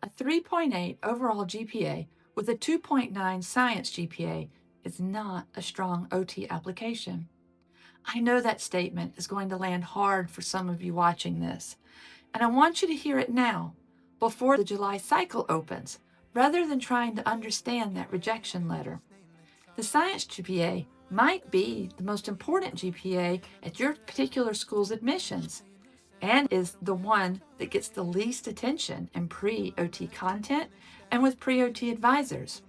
A 3.8 overall GPA with a 2.9 science GPA is not a strong OT application. I know that statement is going to land hard for some of you watching this, and I want you to hear it now, before the July cycle opens, rather than trying to understand that rejection letter. The science GPA might be the most important GPA at your particular school's admissions, and is the one that gets the least attention in pre-OT content and with pre-OT advisors.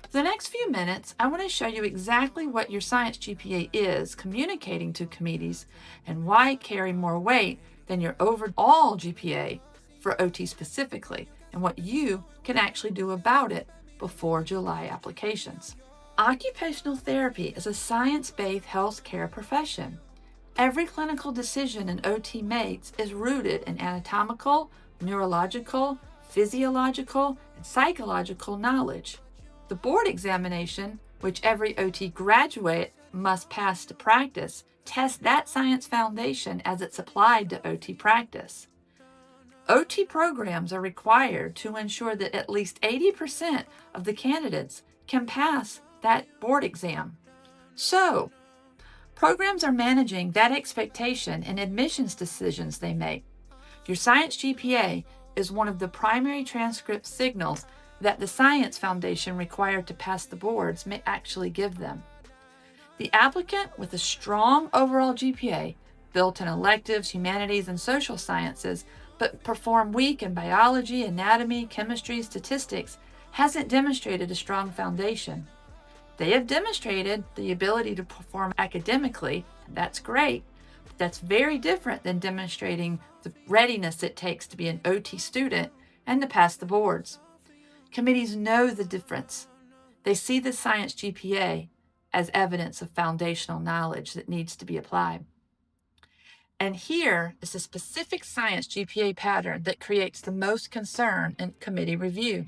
For the next few minutes, I want to show you exactly what your science GPA is communicating to committees and why it carries more weight than your overall GPA for OT specifically, and what you can actually do about it before July applications. Occupational therapy is a science-based healthcare profession. Every clinical decision an OT makes is rooted in anatomical, neurological, physiological, and psychological knowledge. The board examination, which every OT graduate must pass to practice, tests that science foundation as it's applied to OT practice. OT programs are required to ensure that at least 80% of the candidates can pass that board exam. So, programs are managing that expectation in admissions decisions they make. Your science GPA is one of the primary transcript signals that the science foundation required to pass the boards may actually give them. The applicant with a strong overall GPA, built in electives, humanities, and social sciences, but perform weak in biology, anatomy, chemistry, statistics, hasn't demonstrated a strong foundation. They have demonstrated the ability to perform academically, and that's great, but that's very different than demonstrating the readiness it takes to be an OT student and to pass the boards. Committees know the difference. They see the science GPA as evidence of foundational knowledge that needs to be applied. And here is a specific science GPA pattern that creates the most concern in committee review,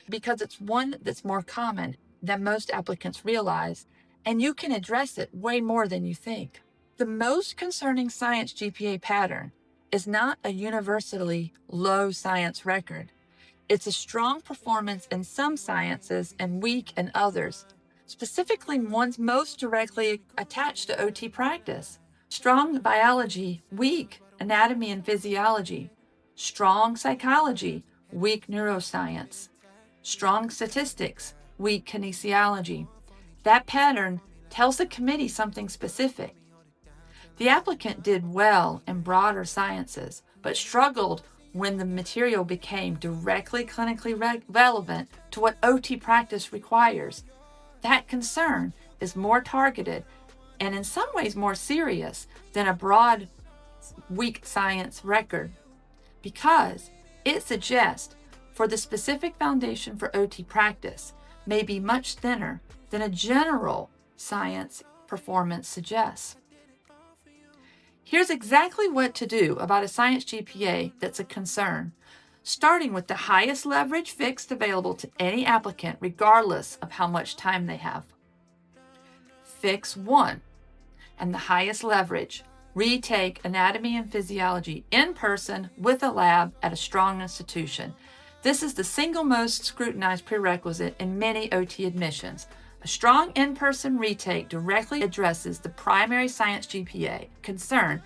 because it's one that's more common than most applicants realize, and you can address it way more than you think. The most concerning science GPA pattern is not a universally low science record. It's a strong performance in some sciences and weak in others, specifically ones most directly attached to OT practice. Strong biology, weak anatomy and physiology. Strong psychology, weak neuroscience. Strong statistics, weak kinesiology. That pattern tells the committee something specific. The applicant did well in broader sciences, but struggled when the material became directly clinically relevant to what OT practice requires. That concern is more targeted and in some ways more serious than a broad, weak science record, because it suggests for the specific foundation for OT practice may be much thinner than a general science performance suggests. Here's exactly what to do about a science GPA that's a concern, starting with the highest leverage fixed available to any applicant regardless of how much time they have. Fix 1, and the highest leverage, retake anatomy and physiology in person with a lab at a strong institution. This is the single most scrutinized prerequisite in many OT admissions. A strong in-person retake directly addresses the primary science GPA concern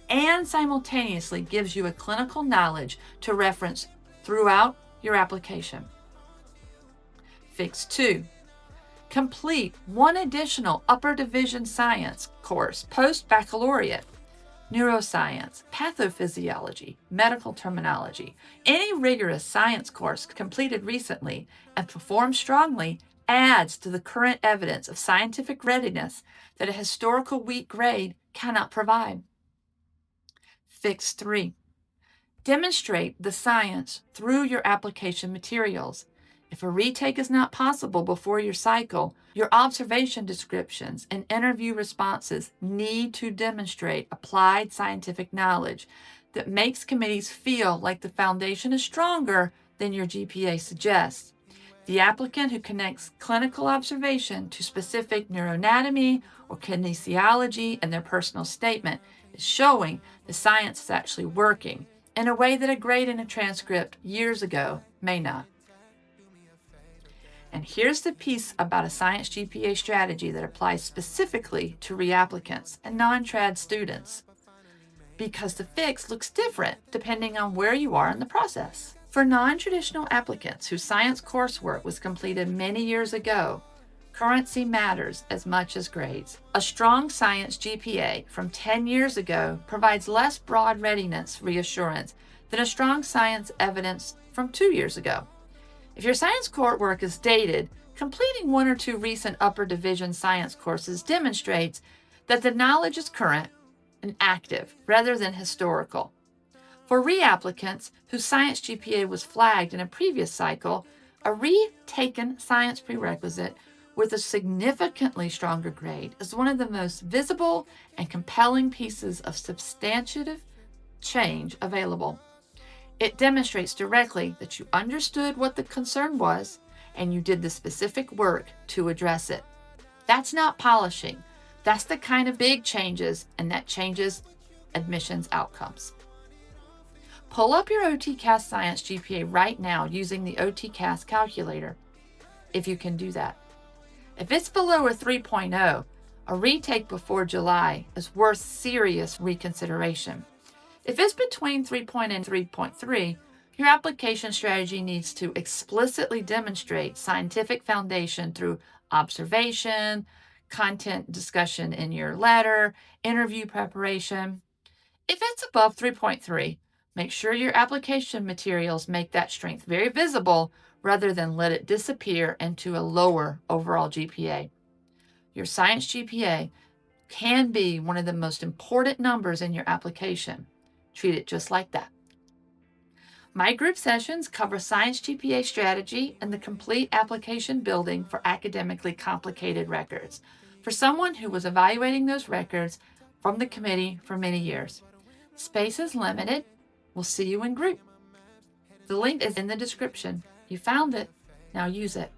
and simultaneously gives you a clinical knowledge to reference throughout your application. Fix 2. Complete one additional upper division science course post-baccalaureate. Neuroscience, pathophysiology, medical terminology, any rigorous science course completed recently and performed strongly adds to the current evidence of scientific readiness that a historical weak grade cannot provide. Fix 3. Demonstrate the science through your application materials. If a retake is not possible before your cycle, your observation descriptions and interview responses need to demonstrate applied scientific knowledge that makes committees feel like the foundation is stronger than your GPA suggests. The applicant who connects clinical observation to specific neuroanatomy or kinesiology in their personal statement is showing the science is actually working in a way that a grade in a transcript years ago may not. And here's the piece about a science GPA strategy that applies specifically to reapplicants and non-trad students, because the fix looks different depending on where you are in the process. For non-traditional applicants whose science coursework was completed many years ago, currency matters as much as grades. A strong science GPA from 10 years ago provides less broad readiness reassurance than a strong science evidence from 2 years ago. If your science coursework is dated, completing 1 or 2 recent upper division science courses demonstrates that the knowledge is current and active rather than historical. For reapplicants whose science GPA was flagged in a previous cycle, a retaken science prerequisite with a significantly stronger grade is one of the most visible and compelling pieces of substantive change available. It demonstrates directly that you understood what the concern was and you did the specific work to address it. That's not polishing. That's the kind of big changes, and that changes admissions outcomes. Pull up your OTCAS Science GPA right now using the OTCAS calculator, if you can do that. If it's below a 3.0, a retake before July is worth serious reconsideration. If it's between 3.0 and 3.3, your application strategy needs to explicitly demonstrate scientific foundation through observation, content discussion in your letter, interview preparation. If it's above 3.3, make sure your application materials make that strength very visible rather than let it disappear into a lower overall GPA. Your science GPA can be one of the most important numbers in your application. Treat it just like that. My group sessions cover science GPA strategy and the complete application building for academically complicated records for someone who was evaluating those records from the committee for many years. Space is limited. We'll see you in group. The link is in the description. You found it. Now use it.